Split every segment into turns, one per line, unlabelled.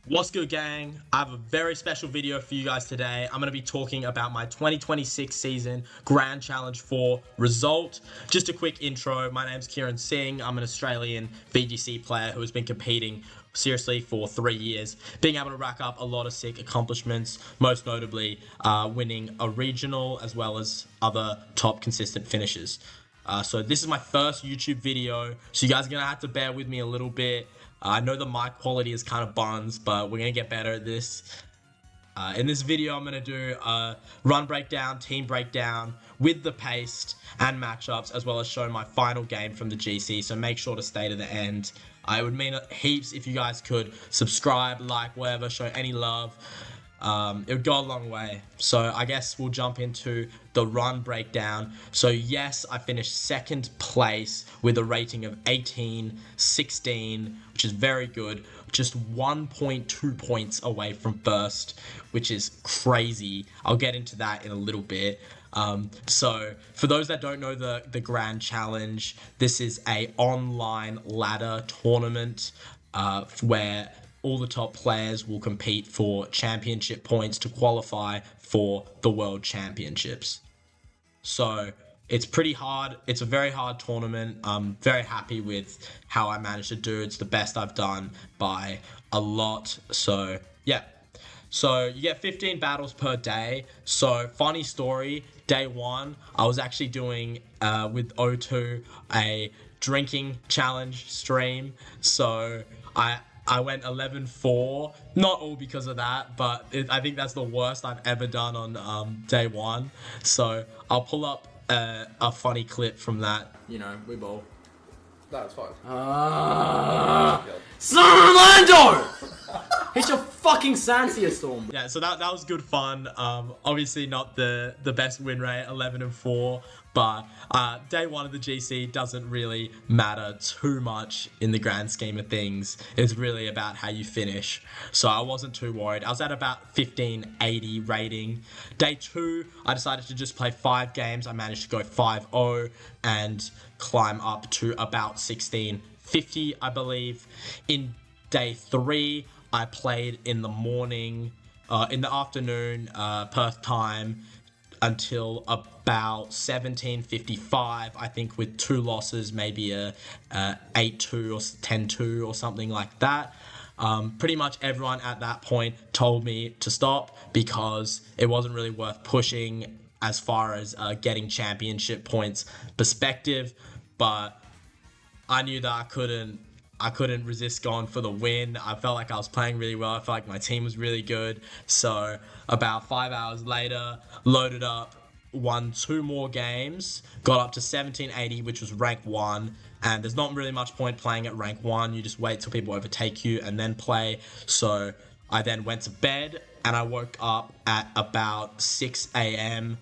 What's good, gang? I have a very special video for you guys today. I'm going to be talking about my 2026 season Grand Challenge 4 result. Just a quick intro. My name's Kieran Singh. I'm an Australian VGC player who has been competing seriously for 3 years, being able to rack up a lot of sick accomplishments, most notably winning a regional as well as other top consistent finishes. So this is my first YouTube video, so you guys are going to have to bear with me a little bit. I know the mic quality is kind of buns, but we're going to get better at this. In this video, I'm going to do a run breakdown, team breakdown with the pace and matchups, as well as show my final game from the GC, so make sure to stay to the end. It would mean heaps if you guys could subscribe, like, whatever, show any love. It would go a long way. So I guess we'll jump into the run breakdown. So yes, I finished second place with a rating of 18-16, which is very good. Just 1.2 points away from first, which is crazy. I'll get into that in a little bit. So for those that don't know the Grand Challenge, this is a online ladder tournament where all the top players will compete for championship points to qualify for the World Championships. So it's pretty hard. It's a very hard tournament. I'm very happy with how I managed to do. It's the best I've done by a lot. So yeah. So you get 15 battles per day. So funny story, day one, I was actually doing with O2 a drinking challenge stream. So I went 11-4, not all because of that, but I think that's the worst I've ever done on day one. So I'll pull up a funny clip from that.
You know, we bowl.
That's fine.
Orlando! Hit your fucking Sansia Storm.
Yeah, so that was good fun. Obviously not the best win rate, 11-4, but day one of the GC doesn't really matter too much in the grand scheme of things. It's really about how you finish. So I wasn't too worried. I was at about 1580 rating. Day two, I decided to just play 5 games. I managed to go 5-0 and climb up to about 1650, I believe. In day three, I played in the morning, in the afternoon, Perth time, until about 17:55, I think, with 2 losses, maybe a 8-2 or 10-2 or something like that. Pretty much everyone at that point told me to stop because it wasn't really worth pushing as far as getting championship points perspective, but I knew that I couldn't resist going for the win. I felt like I was playing really well. I felt like my team was really good. So about 5 hours later, loaded up, won 2 more games, got up to 1780, which was rank 1. And there's not really much point playing at rank 1. You just wait till people overtake you and then play. So I then went to bed and I woke up at about 6 a.m.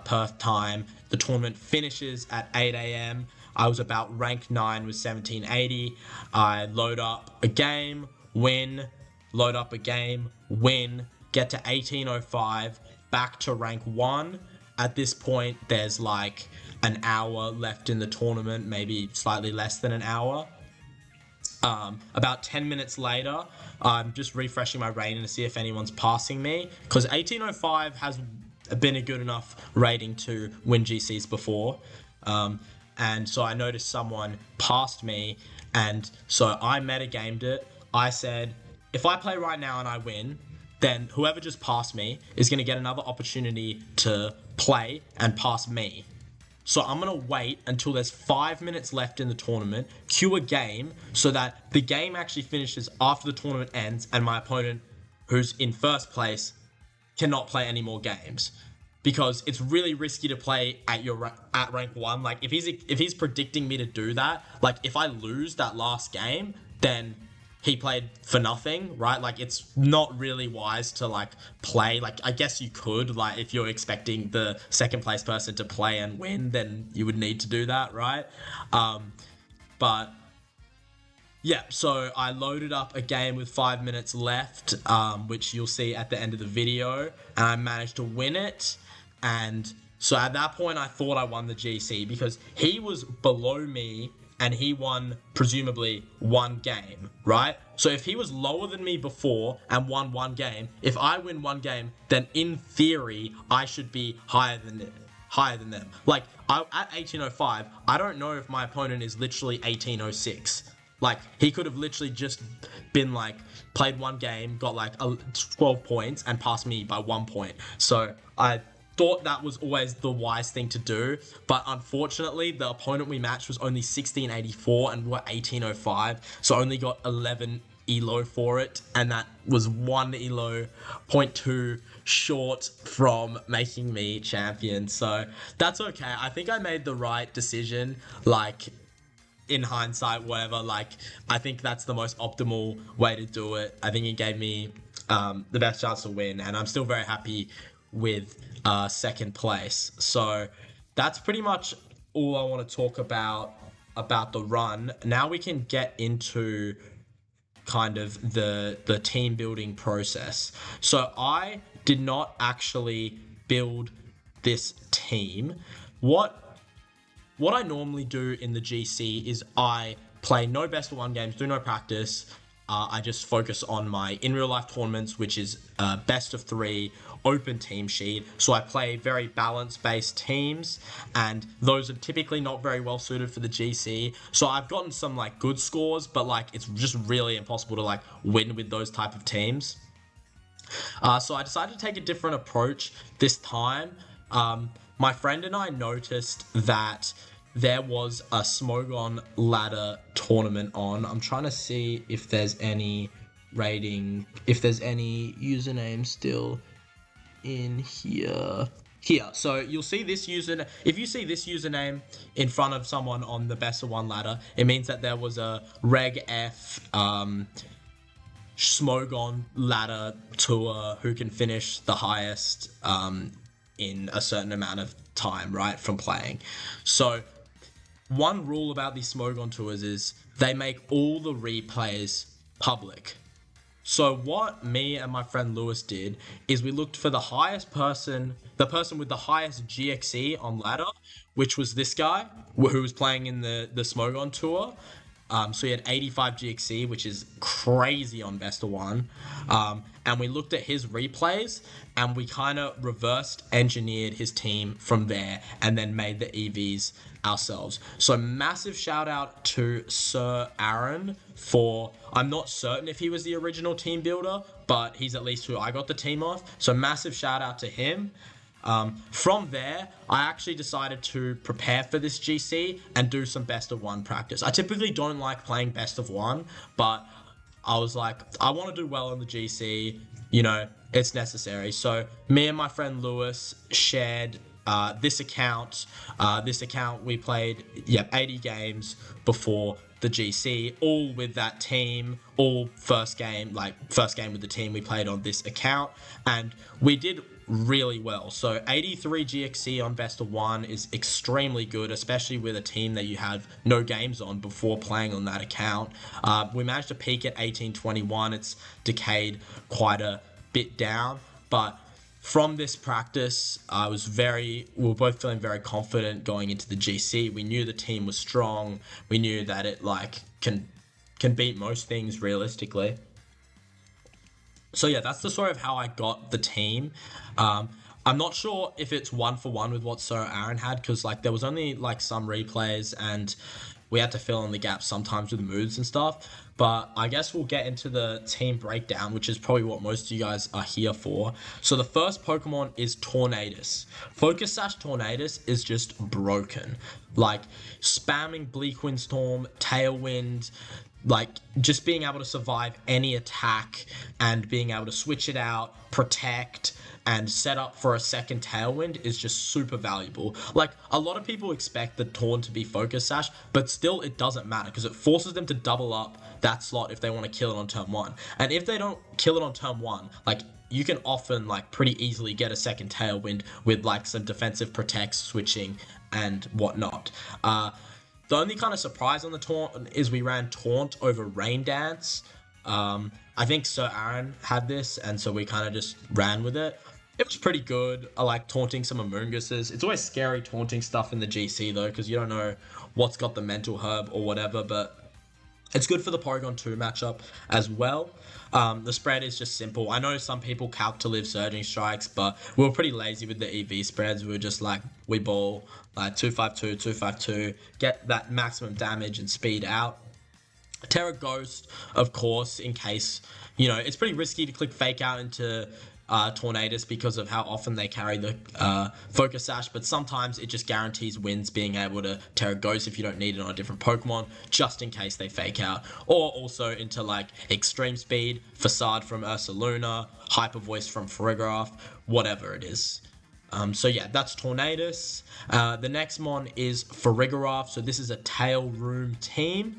Perth time. The tournament finishes at 8 a.m. I was about rank 9 with 1780. I load up a game, win, load up a game, win, get to 1805, back to rank 1. At this point, there's like an hour left in the tournament, maybe slightly less than an hour. About 10 minutes later, I'm just refreshing my rating to see if anyone's passing me, because 1805 has been a good enough rating to win GCs before. And so I noticed someone passed me, and so I metagamed it. I said, if I play right now and I win, then whoever just passed me is going to get another opportunity to play and pass me. So I'm going to wait until there's 5 minutes left in the tournament, queue a game, so that the game actually finishes after the tournament ends and my opponent, who's in first place, cannot play any more games. Because it's really risky to play at rank 1. Like, if he's predicting me to do that, like, if I lose that last game, then he played for nothing, right? Like, it's not really wise to, like, play. Like, I guess you could, like, if you're expecting the second place person to play and win, then you would need to do that, right? But yeah, so I loaded up a game with 5 minutes left, which you'll see at the end of the video, and I managed to win it. And so at that point, I thought I won the GC because he was below me and he won presumably one game, right? So if he was lower than me before and won one game, if I win one game, then in theory I should be higher than them. Like at 1805, I don't know if my opponent is literally 1806. Like he could have literally just been like played one game, got like 12 points, and passed me by 1 point. So I thought that was always the wise thing to do, but unfortunately the opponent we matched was only 1684 and we were 1805, so only got 11 elo for it, and that was 1 elo, 0.2 short from making me champion. So that's okay. I think I made the right decision, like in hindsight, whatever. Like I think that's the most optimal way to do it. I think it gave me the best chance to win, and I'm still very happy with second place. So that's pretty much all I want to talk about the run. Now we can get into kind of the team building process. So I did not actually build this team. What I normally do in the GC is I play no best of one games, do no practice. I just focus on my in real life tournaments, which is best of 3 open team sheet. So I play very balance based teams, and those are typically not very well suited for the GC. So I've gotten some like good scores, but like it's just really impossible to like win with those type of teams. So I decided to take a different approach this time. My friend and I noticed that there was a Smogon ladder tournament on. I'm trying to see if there's any username still in here. So you'll see this username. If you see this username in front of someone on the best of one ladder, it means that there was a Reg F Smogon ladder tour who can finish the highest in a certain amount of time, right, from playing. So one rule about these Smogon tours is they make all the replays public. So what me and my friend Lewis did is we looked for the person with the highest GXE on ladder, which was this guy who was playing in the Smogon tour. So he had 85 GXE, which is crazy on best of one. And we looked at his replays and we kind of reversed engineered his team from there and then made the EVs ourselves. So massive shout out to Sir Aaron I'm not certain if he was the original team builder, but he's at least who I got the team off. So massive shout out to him. From there, I actually decided to prepare for this GC and do some best of one practice. I typically don't like playing best of one, but I was like, I want to do well in the GC, it's necessary. So me and my friend Lewis shared this account. This account we played 80 games before the GC, all with that team, all first game with the team we played on this account, and we did really well. So 83 GXC on best of one is extremely good, especially with a team that you have no games on before playing on that account. We managed to peak at 1821. It's decayed quite a bit down, but from this practice, we were both feeling very confident going into the GC. We knew the team was strong. We knew that it can beat most things realistically. So yeah, that's the story of how I got the team. I'm not sure if it's 1-for-1 with what Sir Aaron had, because there was only some replays and we had to fill in the gaps sometimes with moves and stuff. But I guess we'll get into the team breakdown, which is probably what most of you guys are here for. So the first Pokemon is Tornadus. Focus Sash Tornadus is just broken. Spamming Bleak Windstorm, Tailwind, just being able to survive any attack and being able to switch it out, protect, and set up for a second Tailwind is just super valuable. A lot of people expect the Torn to be Focus Sash, but still it doesn't matter because it forces them to double up that slot if they want to kill it on turn 1. And if they don't kill it on turn 1, you can often pretty easily get a second Tailwind with some defensive protects, switching, and whatnot. The only kind of surprise on the Taunt is we ran Taunt over Rain Dance. I think Sir Aaron had this, and so we kind of just ran with it. It was pretty good. I like taunting some Amoonguses. It's always scary taunting stuff in the GC though, because you don't know what's got the mental herb or whatever, but it's good for the Porygon 2 matchup as well. The spread is just simple. I know some people calc to live Surging Strikes, but we were pretty lazy with the EV spreads. We were just like, we ball like 252, 252, get that maximum damage and speed out. Terra Ghost, of course, in case, it's pretty risky to click Fake Out into Tornadus because of how often they carry the Focus Sash, but sometimes it just guarantees wins being able to Terra Ghost if you don't need it on a different Pokemon, just in case they Fake Out. Or also into like Extreme Speed, Facade from Ursaluna, Hyper Voice from Farigiraf, whatever it is. So yeah, that's Tornadus. The next mon is Farigiraf. So this is a Tail Room team.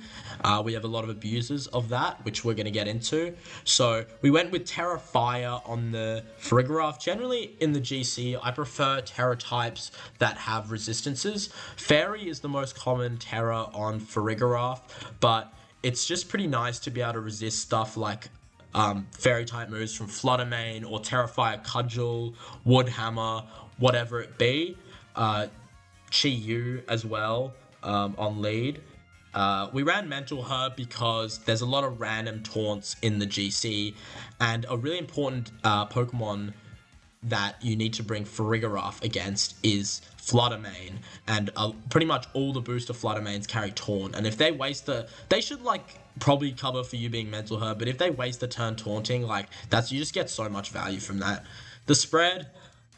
We have a lot of abusers of that, which we're going to get into. So we went with Terra Fire on the Farigiraf. Generally in the GC, I prefer Terra types that have resistances. Fairy is the most common Terra on Farigiraf, but it's just pretty nice to be able to resist stuff like Fairy type moves from Flutter Mane or Terrafire Cudgel, Wood Hammer, whatever it be. Chi-Yu as well on lead. We ran Mental Herb because there's a lot of random taunts in the GC, and a really important Pokemon that you need to bring Farigiraf against is Flutter Mane, and pretty much all the booster Flutter Manes carry Taunt, and if they waste they should like probably cover for you being Mental Herb, but if they waste a turn taunting, like you just get so much value from that. The spread,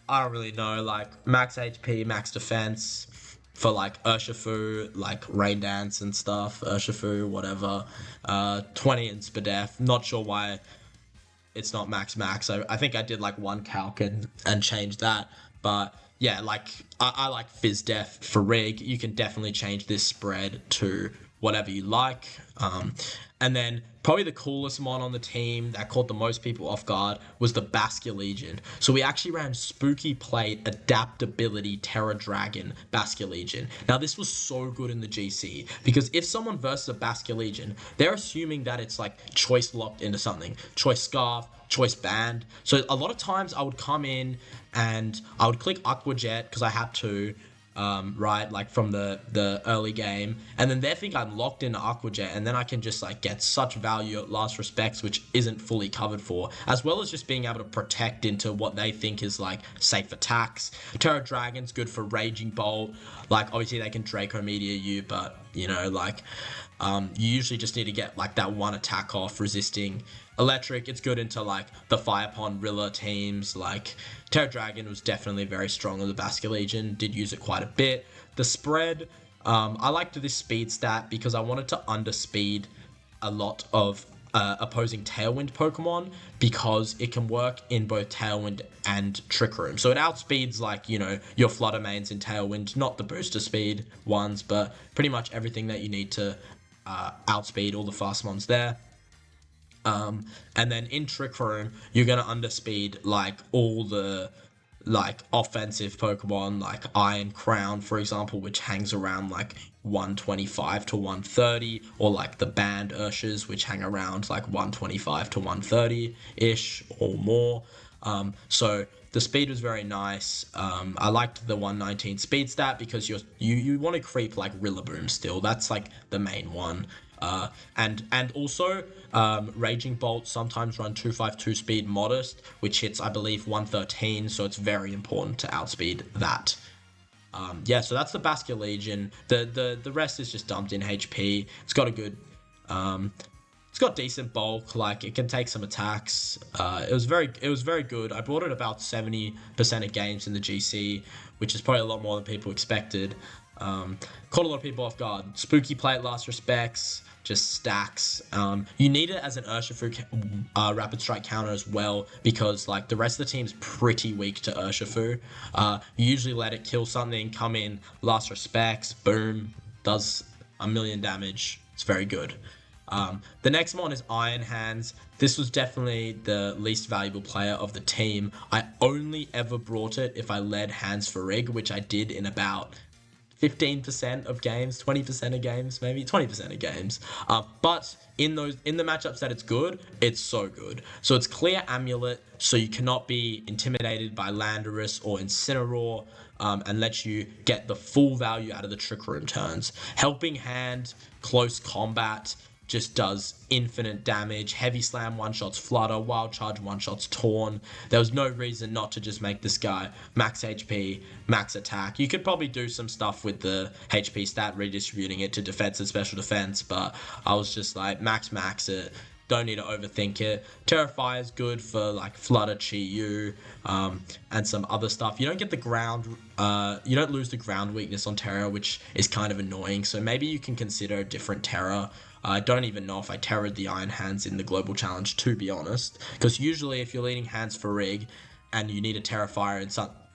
I don't really know, like max HP, max defense for like Urshifu, like Rain Dance and stuff, Urshifu, whatever, 20 in Spadef. Not sure why it's not max. I think I did like one calc and changed that, but yeah, like I like Fizdef for Rig. You can definitely change this spread to whatever you like. And then probably the coolest mon on the team that caught the most people off guard was the Basculegion. So we actually ran Spooky Plate Adaptability Terra Dragon Basculegion. Now this was so good in the GC because if someone versus a Basculegion, they're assuming that it's like choice locked into something. Choice Scarf, choice Band. So a lot of times I would come in and I would click Aqua Jet because I had to, right, like from the early game, and then they think I'm locked into Aqua Jet, and then I can just like get such value at Last Respects, which isn't fully covered for, as well as just being able to protect into what they think is like safe attacks. Terra Dragon's good for Raging Bolt, like obviously they can Draco Meteor you, but you usually just need to get like that one attack off resisting Electric. It's good into like the Fire Pond Rilla teams. Like Terra Dragon was definitely very strong on the Basculegion, did use it quite a bit. The spread, I liked this speed stat because I wanted to underspeed a lot of opposing Tailwind Pokemon because it can work in both Tailwind and Trick Room. So it outspeeds like, your Flutter Manes in Tailwind, not the booster speed ones, but pretty much everything that you need to outspeed all the fast ones there. And then in Trick Room, you're going to underspeed like all the like offensive Pokemon like Iron Crown, for example, which hangs around like 125 to 130, or like the Band Urshas, which hang around like 125 to 130-ish or more. So the speed was very nice. I liked the 119 speed stat because you want to creep like Rillaboom still. That's like the main one. And also Raging Bolt sometimes run 252 speed Modest, which hits I believe 113, so it's very important to outspeed that. So that's the Basculegion. The rest is just dumped in HP. It's got a good it's got decent bulk, like it can take some attacks. It was very good. I brought it about 70% of games in the GC, which is probably a lot more than people expected. Caught a lot of people off guard. Spooky Plate Last Respects just stacks. You need it as an Urshifu Rapid Strike counter as well, because like the rest of the team's pretty weak to Urshifu. You usually let it kill something, come in, Last Respects, boom, does a million damage. It's very good. The next one is Iron Hands. This was definitely the least valuable player of the team. I only ever brought it if I led Hands for Rig, which I did in about 15% of games, 20% of games, maybe 20% of games. But in the matchups that it's good, it's so good. So it's clear Amulet, so you cannot be intimidated by Landorus or Incineroar, and lets you get the full value out of the Trick Room turns. Helping Hand, Close Combat, just does infinite damage. Heavy Slam one-shots Flutter, Wild Charge one-shots Torn. There was no reason not to just make this guy max HP, max attack. You could probably do some stuff with the HP stat, redistributing it to defense and special defense, but I was just like, max it. Don't need to overthink it. Terrify is good for like Flutter, Chi Yu, and some other stuff. You don't get the ground, you don't lose the ground weakness on Terra, which is kind of annoying. So maybe you can consider a different Terra. I don't even know if I terrored the Iron Hands in the Global Challenge, to be honest. Because usually if you're leading Hands for Rig and you need a Terrifier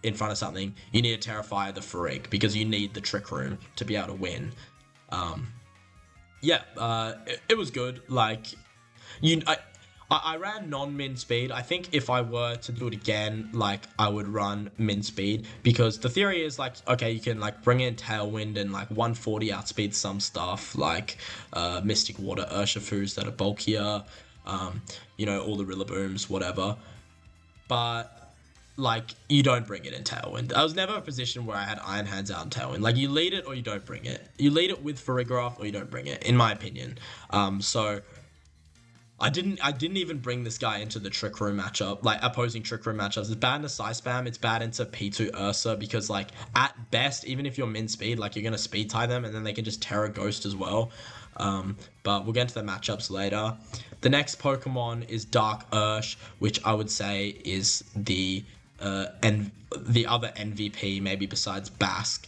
in front of something, you need a Terrifier the Farig, because you need the Trick Room to be able to win. It was good. Like, I ran non-min speed. I think if I were to do it again, like, I would run min speed, because the theory is like, okay, you can like bring in Tailwind and like 140 outspeed some stuff, like Mystic Water Urshifus that are bulkier, all the Rillabooms, whatever. But like, you don't bring it in Tailwind. I was never a position where I had Iron Hands out in Tailwind. Like, you lead it or you don't bring it. You lead it with Farigiraf or you don't bring it, in my opinion. So I didn't even bring this guy into the Trick Room matchup, like opposing Trick Room matchups. It's bad into Psy Spam, it's bad into P2 Ursa, because like at best, even if you're min speed, like you're gonna speed tie them and then they can just Terra Ghost as well. But we'll get into the matchups later. The next Pokemon is Dark Ursh, which I would say is the other MVP, maybe besides Basque.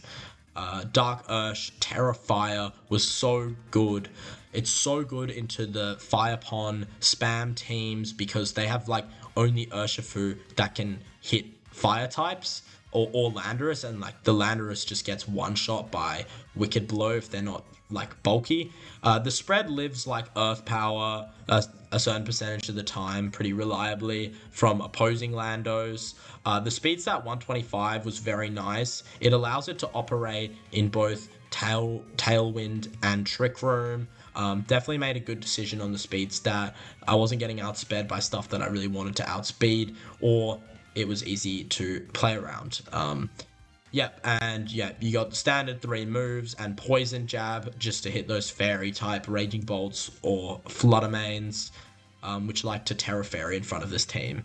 Dark Ursh, Terrafire was so good. It's so good into the Firepon spam teams, because they have like only Urshifu that can hit fire types, or Landorus, and like the Landorus just gets one shot by Wicked Blow if they're not like bulky. The spread lives like Earth Power a certain percentage of the time pretty reliably from opposing Landos. The speed stat 125 was very nice. It allows it to operate in both Tailwind and Trick Room. Definitely made a good decision on the speed stat. I wasn't getting outsped by stuff that I really wanted to outspeed, or it was easy to play around. You got the standard 3 moves and Poison Jab just to hit those Fairy type Raging Bolts or Flutter Mains, which like to Terra Fairy in front of this team.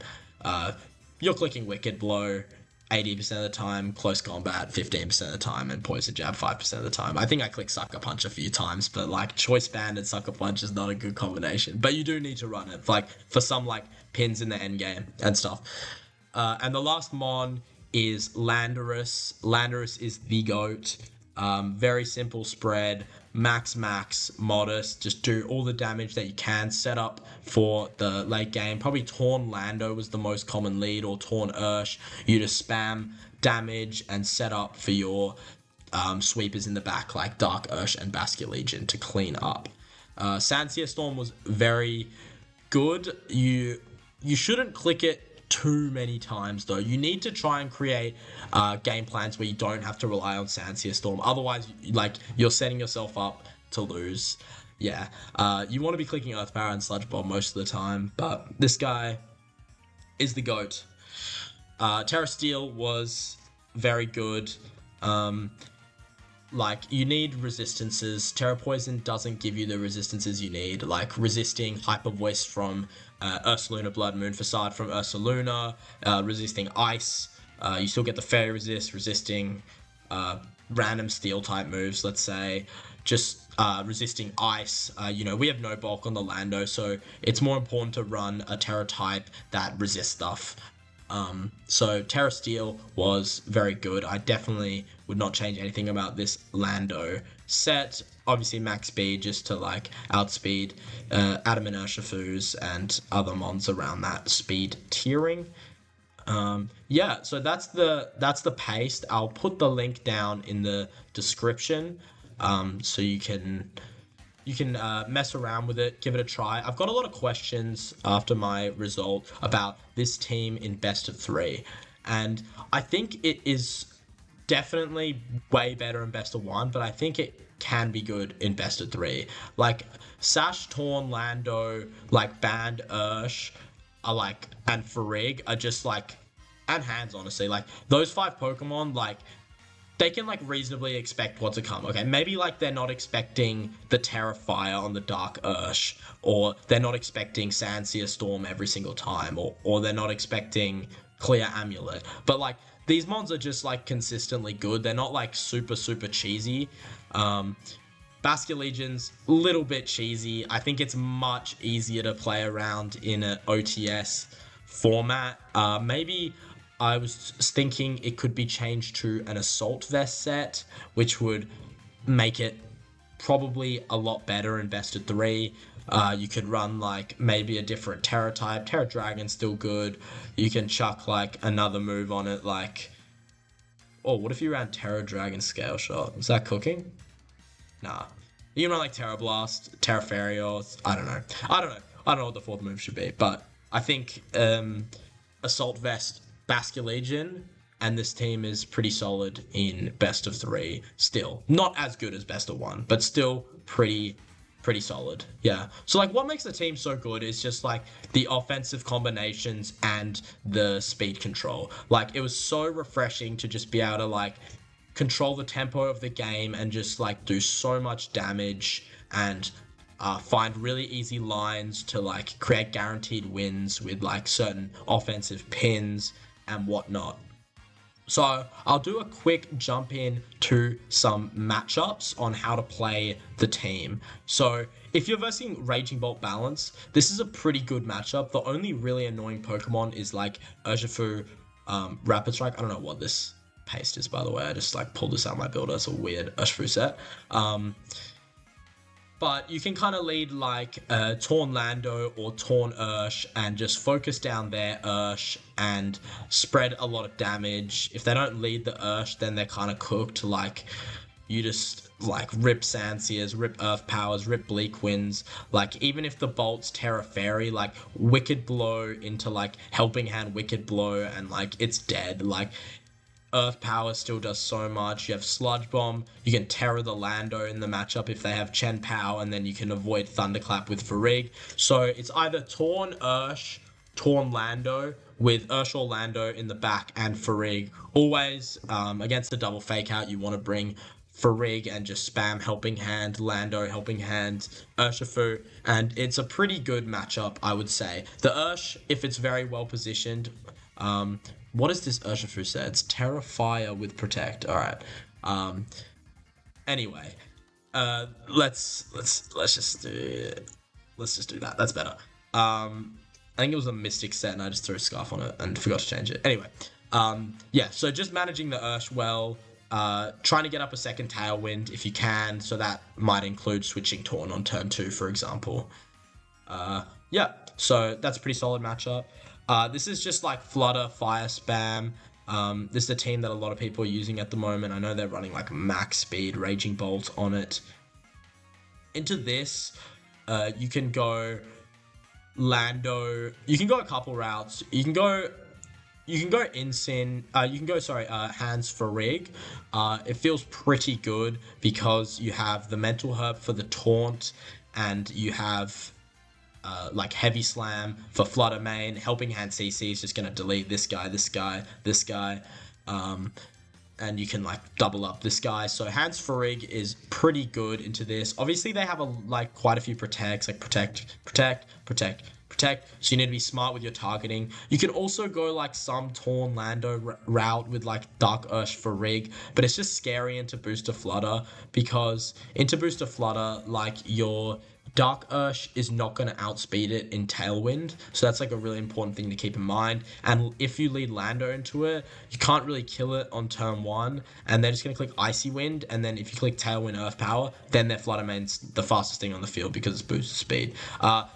You're clicking Wicked Blow 80% of the time, Close Combat 15% of the time, and Poison Jab 5% of the time. I think I clicked Sucker Punch a few times, but like Choice Band and Sucker Punch is not a good combination. But you do need to run it, like for some like pins in the end game and stuff. And the last mon is Landorus. Landorus is the GOAT. Very simple spread, max, modest, just do all the damage that you can, set up for the late game. Probably Torn Lando was the most common lead, or Torn Ursh. You just spam damage and set up for your sweepers in the back, like Dark Ursh and Basket Legion, to clean up. Sandsear Storm was very good. You shouldn't click it too many times though. You need to try and create game plans where you don't have to rely on Sandsear Storm. Otherwise, like, you're setting yourself up to lose. You want to be clicking Earth Power and Sludge Bomb most of the time, but this guy is the GOAT. Terra Steel was very good. Like, you need resistances. Terra Poison doesn't give you the resistances you need, like resisting Hyper Voice from Ursaluna Blood Moon Facade from Ursaluna, resisting Ice. You still get the Fairy Resist, resisting random Steel type moves, let's say. Just resisting Ice. We have no bulk on the Lando, so it's more important to run a Terra type that resists stuff. So Terra Steel was very good. I definitely would not change anything about this Lando set. Obviously max speed just to like outspeed Adam and Urshifus and other mons around that speed tiering. So that's the paste. I'll put the link down in the description, so you can mess around with it, give it a try. I've got a lot of questions after my result about this team in best of 3, and I think it is definitely way better in best of one, but I think it can be good in best of three. Like Sash, Torn, Lando, like Band, Ursh, are like, and Farig are just like, and Hands honestly, like those five Pokemon, like they can like reasonably expect what to come. Okay, maybe like they're not expecting the Terrifier on the Dark Ursh, or they're not expecting Sandsear Storm every single time, or they're not expecting Clear Amulet. But like these mons are just like consistently good. They're not like super cheesy. Basculegion's a little bit cheesy. I think it's much easier to play around in an OTS format. Maybe I was thinking it could be changed to an Assault Vest set, which would make it probably a lot better in best of three. You could run like maybe a different Terra type. Terra Dragon's still good. You can chuck like another move on it, like, oh, what if you ran Terra Dragon Scale Shot? Is that cooking? Nah. You can run like Terra Blast, Terra Fairy, I don't know. I don't know what the fourth move should be, but I think Assault Vest, Basculegion, and this team is pretty solid in best of three still. Not as good as best of one, but still pretty solid. Yeah. So like what makes the team so good is just like the offensive combinations and the speed control. Like it was so refreshing to just be able to like control the tempo of the game and just like do so much damage and find really easy lines to like create guaranteed wins with like certain offensive pins and whatnot. So I'll do a quick jump in to some matchups on how to play the team. So if you're versing Raging Bolt Balance, this is a pretty good matchup. The only really annoying Pokemon is like Urshifu, Rapid Strike. I don't know what this paste is, by the way. I just like pulled this out of my builder. It's a weird Urshifu set. But you can kind of lead like Torn Lando or Torn Ursh and just focus down their Ursh and spread a lot of damage. If they don't lead the Ursh, then they're kind of cooked. Like you just like rip Sandsears, rip Earth Powers, rip Bleak Winds. Like even if the Bolt's Terra Fairy, like Wicked Blow into like Helping Hand Wicked Blow and like it's dead. Like Earth Power still does so much. You have Sludge Bomb. You can Terror the Lando in the matchup if they have Chen Pow, and then you can avoid Thunderclap with Farig. So it's either Torn Ursh, Torn Lando, with Ursh or Lando in the back and Farig. Always against the double fake out, you want to bring Farig and just spam Helping Hand, Lando, Helping Hand, Urshifu, and it's a pretty good matchup, I would say. The Ursh, if it's very well positioned, what is this Urshifu say? It's Terra Fire with Protect. All right. Anyway, let's just do that. That's better. I think it was a Mystic set, and I just threw a Scarf on it and forgot to change it. Anyway, yeah. So just managing the Ursh well. Trying to get up a second Tailwind if you can. So that might include switching Torn on turn 2, for example. Yeah. So that's a pretty solid matchup. This is just like Flutter, Fire Spam. This is a team that a lot of people are using at the moment. I know they're running like max speed Raging Bolt on it. Into this, you can go Lando. You can go a couple routes. You can go Incin. Hands Farig. It feels pretty good because you have the Mental Herb for the Taunt, and you have like Heavy Slam for Flutter main. Helping Hand CC is just going to delete this guy, and you can like double up this guy. So Hands Farig is pretty good into this. Obviously they have quite a few protects, like protect. So you need to be smart with your targeting. You can also go like some Torn Lando route with like Dark Ursh Farig, but it's just scary into Booster Flutter because into Booster Flutter, like your Dark Ursh is not going to outspeed it in Tailwind, so that's like a really important thing to keep in mind. And if you lead Lando into it, you can't really kill it on turn 1, and they're just going to click Icy Wind, and then if you click Tailwind Earth Power, then their Flutter main's the fastest thing on the field because it's boosted speed.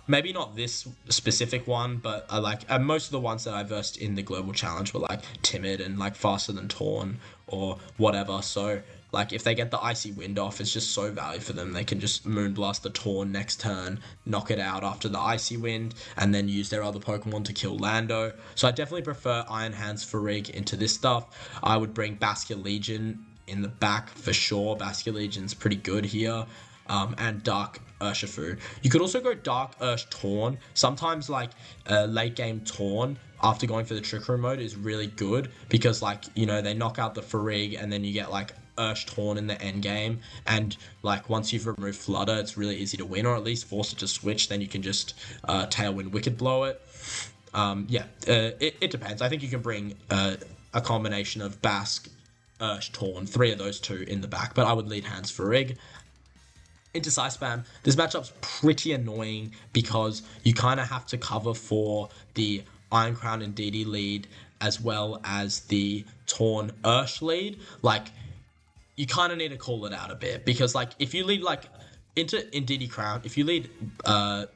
Maybe not this specific one, but I like most of the ones that I versed in the Global Challenge were like Timid and like faster than Torn or whatever, so Like if they get the Icy Wind off, it's just so valuable for them. They can just Moonblast the Torn next turn, knock it out after the Icy Wind, and then use their other Pokemon to kill Lando. So I definitely prefer Iron Hands Farig into this stuff. I would bring Bascullegion Legion in the back for sure. Bascullegion's Legion's pretty good here. And Dark Urshifu. You could also go Dark Ursh Torn. Sometimes like late game Torn after going for the Trick Room mode is really good because like, you know, they knock out the Farig and then you get like Ursh Torn in the end game, and like once you've removed Flutter, it's really easy to win, or at least force it to switch. Then you can just Tailwind Wicked Blow it. It depends. I think you can bring a combination of Bask, Ursh, Torn, 3 of those 2 in the back, but I would lead Hands Farig. Into Psy Spam, this matchup's pretty annoying because you kind of have to cover for the Iron Crown and DD lead as well as the Torn Ursh lead. Like, you kind of need to call it out a bit because, like, if you lead, like, into DD Crown, if you lead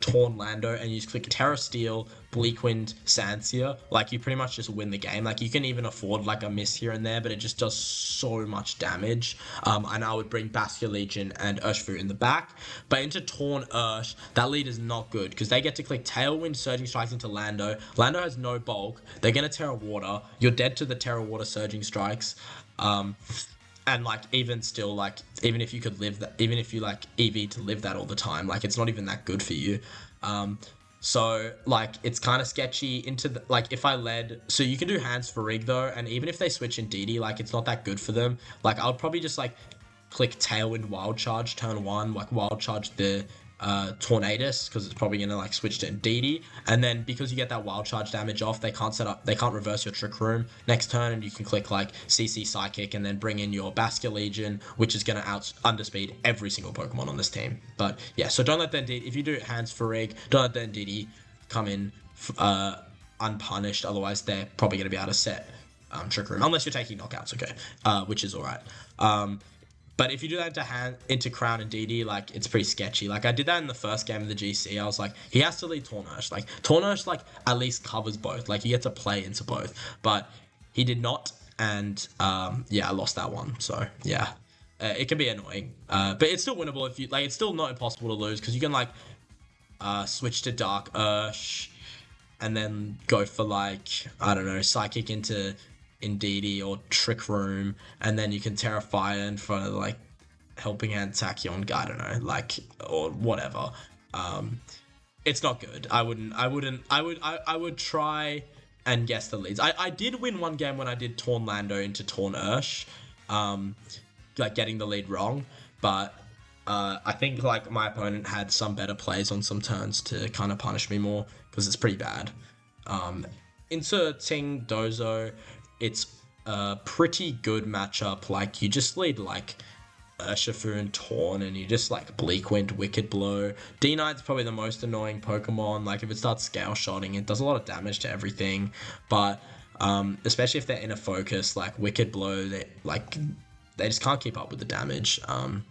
Torn Lando and you just click Terra Steel, Bleakwind, Sansia, like, you pretty much just win the game. Like, you can even afford, like, a miss here and there, but it just does so much damage. And I would bring Bascullegion Legion and Urshifu in the back. But into Torn Ursh, that lead is not good because they get to click Tailwind, Surging Strikes into Lando. Lando has no bulk. They're going to Terra Water. You're dead to the Terra Water Surging Strikes. And, like, even still, like, even if you could live that, even if you, like, EV to live that all the time, like, it's not even that good for you. So, like, it's kind of sketchy into, the, like, if I led, so you can do Hands Farig, though, and even if they switch in DD, like, it's not that good for them. Like, I would probably just, like, click Tailwind Wild Charge turn 1, like, Wild Charge the Tornadus, because it's probably going to, like, switch to DD, and then because you get that Wild Charge damage off, they can't reverse your Trick Room next turn, and you can click, like, CC Psychic, and then bring in your Bascullegion Legion, which is going to underspeed every single Pokemon on this team. But, yeah, so don't let the DD, if you do Hands Farig, don't let the DD come in unpunished, otherwise they're probably going to be able to set Trick Room, unless you're taking knockouts, okay, which is alright. But if you do that into Crown and DD, like, it's pretty sketchy. Like, I did that in the first game of the GC. I was like, he has to lead Torn Ursh. Like, Torn Ursh, like, at least covers both. Like, you get to play into both. But he did not, and, yeah, I lost that one. So, yeah. It can be annoying. But it's still winnable if you, like, it's still not impossible to lose, because you can, like, switch to Dark Ursh, and then go for, like, I don't know, Psychic into DD or Trick Room, and then you can Terra Fire in front of, like, Helping Hand Tachyon, I don't know, like, or whatever. It's not good. I would try and guess the leads. I did win one game when I did Torn Lando into Torn Ursh, like, getting the lead wrong, but I think, like, my opponent had some better plays on some turns to kind of punish me more, because it's pretty bad. Inserting Dozo, it's a pretty good matchup. Like, you just lead, like, Urshifu and Torn, and you just, like, Bleakwind, Wicked Blow. D-Knight's probably the most annoying Pokemon. Like, if it starts Scale Shotting, it does a lot of damage to everything. But, especially if they're in a focus, like, Wicked Blow, they just can't keep up with the damage.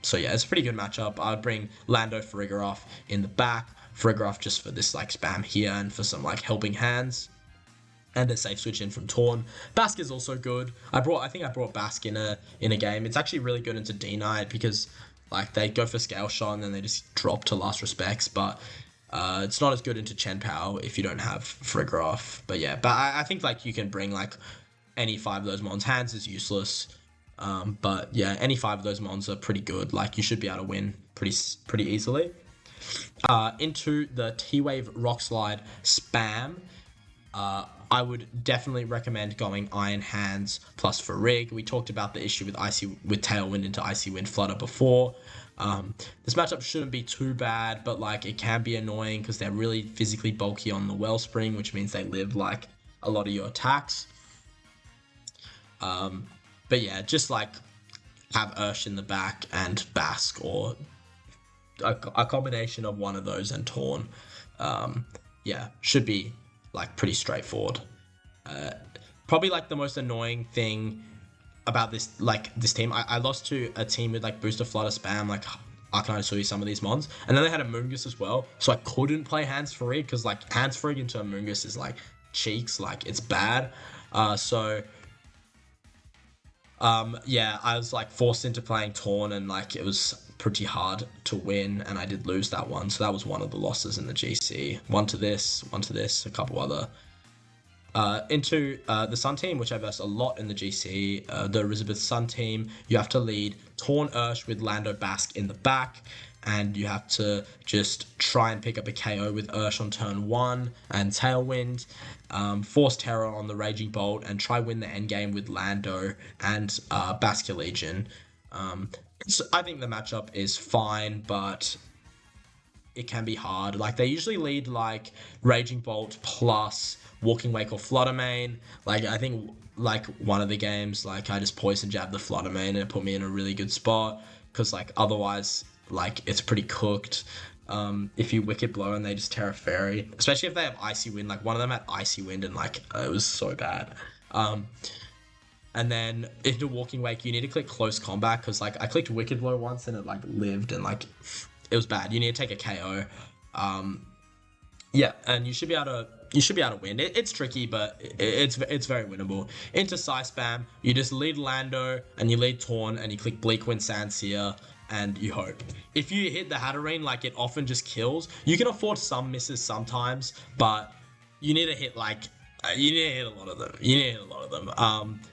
So, yeah, it's a pretty good matchup. I'd bring Lando Farigiraf in the back. Farigiraf just for this, like, spam here and for some, like, helping hands. And a safe switch in from Torn. Bask is also good. I think I brought Bask in a game. It's actually really good into D-Knight because, like, they go for Scale Shot and then they just drop to Last Respects, but it's not as good into Chen Pao if you don't have Farigiraf. But yeah, I think, like, you can bring, like, any 5 of those mons. Hands is useless. But yeah, any 5 of those mons are pretty good. Like, you should be able to win pretty easily. Into the T-Wave Rock Slide Spam. I would definitely recommend going Iron Hands plus Farig. We talked about the issue with Tailwind into Icy Wind Flutter before. This matchup shouldn't be too bad, but, like, it can be annoying because they're really physically bulky on the Wellspring, which means they live, like, a lot of your attacks. But yeah, just, like, have Ursh in the back and Bask, or a combination of one of those and Torn. Yeah, should be, like, pretty straightforward. Probably, like, the most annoying thing about this team, I lost to a team with, like, Booster Flutter Spam, like, Arcanine Sui, some of these mons, and then they had a Moongus as well, so I couldn't play Hands Farig, because, like, Hands Farig into a Moongus is, like, cheeks, like, it's bad. So Yeah, I was like forced into playing Torn, and like it was pretty hard to win, and I did lose that one. So that was one of the losses in the GC. One to this, a couple other. Into the Sun team, which I versed a lot in the GC, the Elizabeth Sun team, you have to lead Torn Ursh with Lando Bask in the back, and you have to just try and pick up a KO with Ursh on turn 1 and Tailwind, force Terror on the Raging Bolt, and try win the endgame with Lando and Basculegion. I think the matchup is fine, but it can be hard. Like they usually lead like Raging Bolt plus Walking Wake or Flutter Mane. Like I think like one of the games, like I just poison jab the Flutter Mane and it put me in a really good spot because like otherwise like it's pretty cooked. If you Wicked Blow and they just Terra Fairy, especially if they have Icy Wind, like one of them had Icy Wind and like it was so bad. And then into Walking Wake, you need to click Close Combat because like I clicked Wicked Blow once and it like lived and like it was bad. You need to take a KO. Yeah, and you should be able to win. It's tricky, but it's very winnable. Into Psy Spam, you just lead Lando and you lead Torn and you click Bleak Wind Sanseer and you hope. If you hit the Hatterene, like it often just kills. You can afford some misses sometimes, but you need to hit like you need to hit a lot of them. You need to hit a lot of them.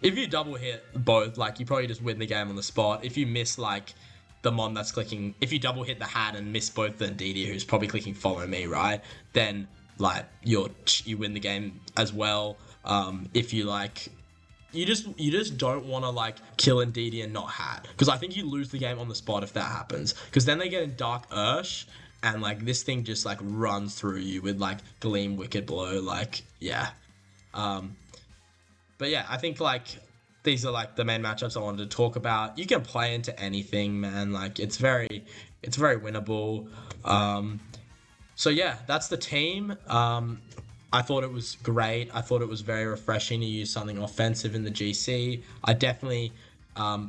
If you double hit both, like you probably just win the game on the spot. If you miss like the mon that's clicking, if you double hit the hat and miss both the Ndidi, who's probably clicking follow me, right? Then like you win the game as well. If you like, you just don't want to like kill Ndidi and not hat, because I think you lose the game on the spot if that happens. Because then they get in Dark Ursh, and like this thing just like runs through you with like Gleam, Wicked Blow, like yeah. But yeah, I think like these are like the main matchups I wanted to talk about. You can play into anything, man. Like it's very winnable. So yeah, that's the team. I thought it was great. I thought it was very refreshing to use something offensive in the GC. I definitely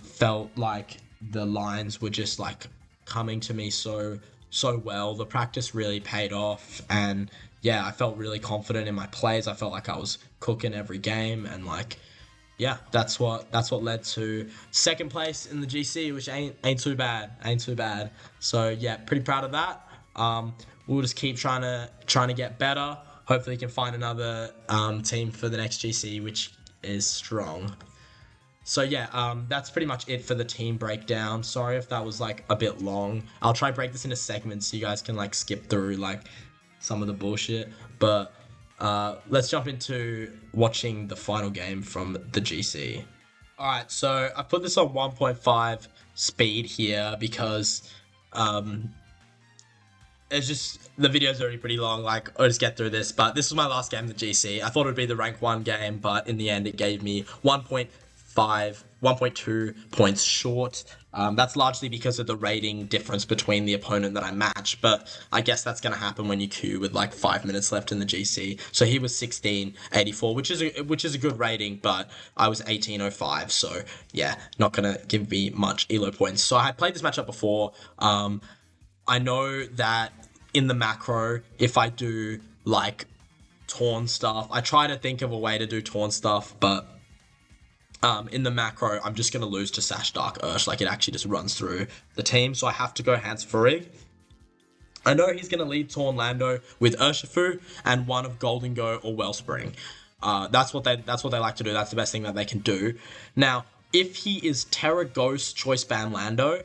felt like the lines were just like coming to me so well. The practice really paid off, and yeah, I felt really confident in my plays. I felt like I was cooking every game, and like yeah, that's what led to second place in the GC, which ain't too bad. So yeah, pretty proud of that. We'll just keep trying to get better. Hopefully, we can find another team for the next GC, which is strong. So yeah, that's pretty much it for the team breakdown. Sorry if that was like a bit long. I'll try to break this into segments so you guys can like skip through like some of the bullshit. But let's jump into watching the final game from the GC. Alright, so I put this on 1.5 speed here because it's just, the video's already pretty long, like, I'll just get through this, but this was my last game of the GC. I thought it would be the rank 1 game, but in the end it gave me 1.2 points short. That's largely because of the rating difference between the opponent that I matched, but I guess that's going to happen when you queue with like 5 minutes left in the GC. So he was 1684, which is a good rating, but I was 1805, so yeah, not going to give me much elo points. So I had played this matchup before. I know that in the macro, if I do like Torn stuff, I try to think of a way to do Torn stuff, but in the macro, I'm just going to lose to Sash Dark Ursh. Like, it actually just runs through the team, so I have to go Hans Farig. I know he's going to lead Torn Lando with Urshifu and one of Golden Go or Wellspring. That's what they like to do. That's the best thing that they can do. Now, if he is Terra Ghost Choice Band Lando,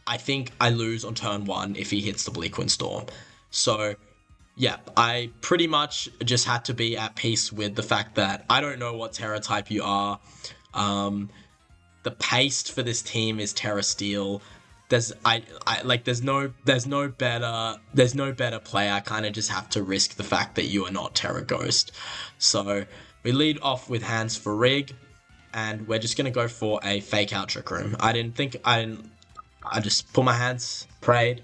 I think I lose on turn 1 if he hits the Bleak Wind Storm. So, yeah, I pretty much just had to be at peace with the fact that I don't know what Terra type you are. The paste for this team is Terra Steel. There's no better play. I kind of just have to risk the fact that you are not Terra Ghost. So we lead off with Hans Farig, and we're just gonna go for a fake out Trick Room. I just put my hands, prayed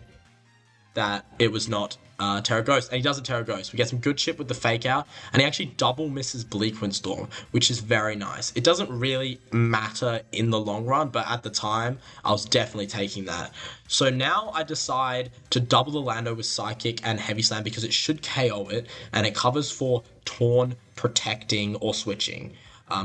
that it was not Terra Ghost, and he doesn't Terra Ghost. We get some good shit with the fake out, and he actually double misses Bleak Wind Storm, which is very nice. It doesn't really matter in the long run, but at the time, I was definitely taking that. So now I decide to double the Lando with Psychic and Heavy Slam because it should KO it, and it covers for Torn, Protecting, or Switching.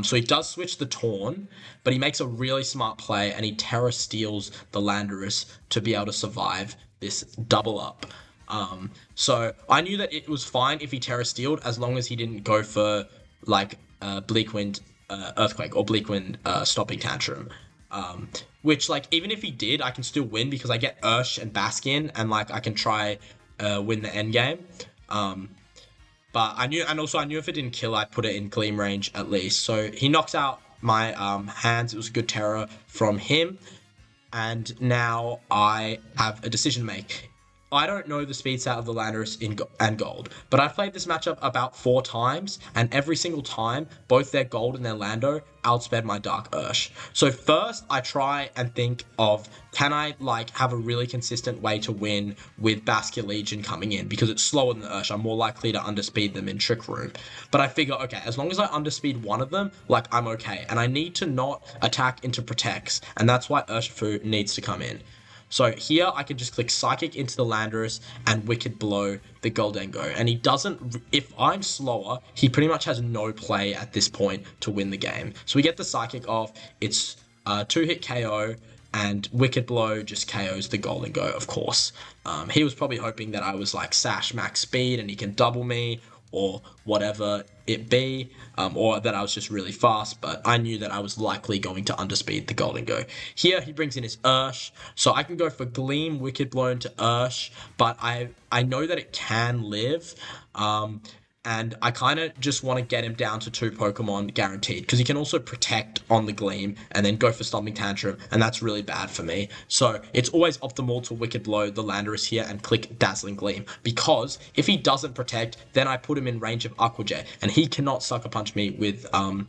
So he does switch the Torn, but he makes a really smart play and he Terra steals the Landorus to be able to survive this double up. So I knew that it was fine if he Terra Steeled as long as he didn't go for like Bleak Wind Earthquake or Bleak Wind Stopping Tantrum. Which like even if he did, I can still win because I get Ursh and Baskin and like I can try win the end game. But I knew, and also I knew if it didn't kill, I'd put it in Gleam range at least. So he knocks out my hands. It was a good Terror from him. And now I have a decision to make. I don't know the speed stat of the Landorus and Gold, but I've played this matchup about 4 times, and every single time, both their Gold and their Lando outsped my Dark Ursh. So first, I try and think of, can I like have a really consistent way to win with Basket Legion coming in, because it's slower than the Ursh, I'm more likely to underspeed them in Trick Room. But I figure, okay, as long as I underspeed one of them, like I'm okay, and I need to not attack into Protects, and that's why Urshifu needs to come in. So here I can just click Psychic into the Landorus and Wicked Blow the Goldengo. And he doesn't, if I'm slower, he pretty much has no play at this point to win the game. So we get the Psychic off, it's 2-hit KO, and Wicked Blow just KOs the Goldengo, of course. He was probably hoping that I was like Sash max speed and he can double me, or whatever it be, or that I was just really fast, but I knew that I was likely going to underspeed the Goldengo. Here, he brings in his Ursh, so I can go for Gleam, Wicked Blow into Ursh, but I know that it can live, and I kind of just want to get him down to 2 Pokemon guaranteed, because he can also Protect on the Gleam, and then go for Stomping Tantrum, and that's really bad for me. So it's always optimal to Wicked Blow the Landorus here and click Dazzling Gleam, because if he doesn't Protect, then I put him in range of Aqua Jet, and he cannot Sucker Punch me with Frigg on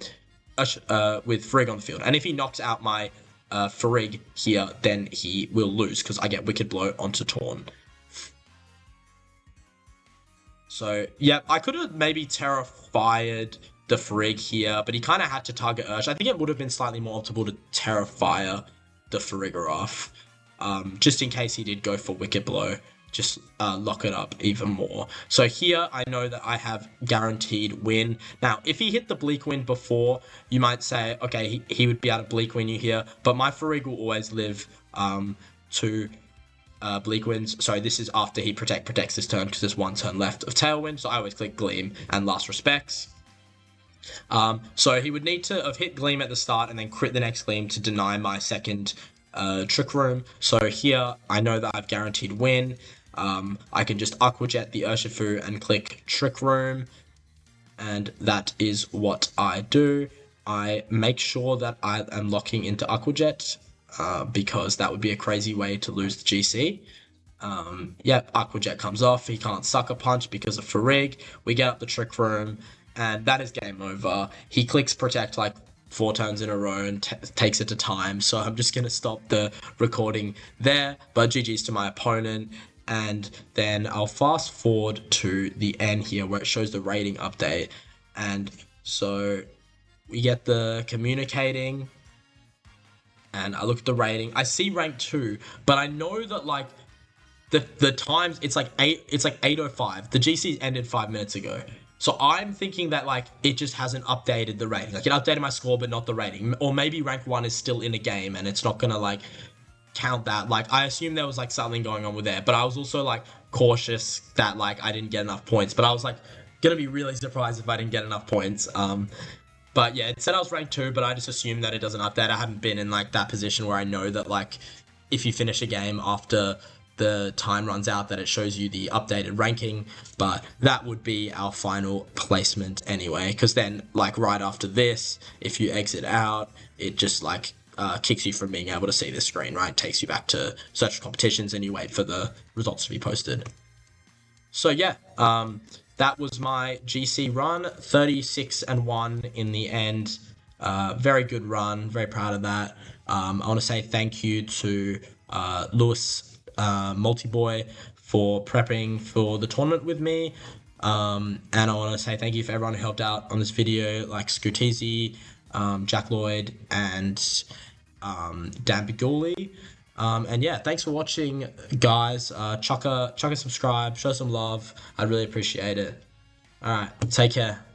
the field. And if he knocks out my Frigg here, then he will lose, because I get Wicked Blow onto Torn. So, yeah, I could have maybe Terra-Fired the Frigg here, but he kind of had to target Ursh. I think it would have been slightly more optimal to Terra-Fire the Farigiraf, just in case he did go for Wicked Blow, just lock it up even more. So here, I know that I have guaranteed win. Now, if he hit the Bleak Wind before, you might say, okay, he would be able to Bleak Win you here, but my Farig will always live to... Bleak Winds. So this is after he protects this turn, because there's 1 turn left of Tailwind, so I always click Gleam and Last Respects. So he would need to have hit Gleam at the start and then crit the next Gleam to deny my second Trick Room. So here I know that I've guaranteed win. I can just Aqua Jet the Urshifu and click Trick Room, and that is what I do. I make sure that I am locking into Aqua Jet, because that would be a crazy way to lose the GC. Yep, Aqua Jet comes off. He can't Sucker Punch because of Farig. We get up the Trick Room, and that is game over. He clicks Protect like 4 turns in a row and takes it to time, so I'm just going to stop the recording there, but GG's to my opponent. And then I'll fast forward to the end here where it shows the rating update. And so we get the communicating, and I look at the rating. I see rank 2, but I know that like the times it's like 8:05. The GC ended 5 minutes ago. So I'm thinking that like it just hasn't updated the rating. Like it updated my score but not the rating. Or maybe rank 1 is still in a game and it's not gonna like count that. Like I assume there was like something going on with there, but I was also like cautious that like I didn't get enough points. But I was like gonna be really surprised if I didn't get enough points. But yeah, it said I was ranked 2, but I just assumed that it doesn't update. I haven't been in like that position where I know that like if you finish a game after the time runs out that it shows you the updated ranking, but that would be our final placement anyway, because then like right after this, if you exit out, it just like kicks you from being able to see the screen, right? Takes you back to search competitions and you wait for the results to be posted. So yeah, that was my GC run, 36-1 in the end. Very good run, very proud of that. I want to say thank you to Lewis Multiboy for prepping for the tournament with me. And I want to say thank you for everyone who helped out on this video, like Scooteezy, Jack Lloyd, and Dan Biguli. And yeah, thanks for watching, guys. Chuck a subscribe, show some love. I'd really appreciate it. All right, take care.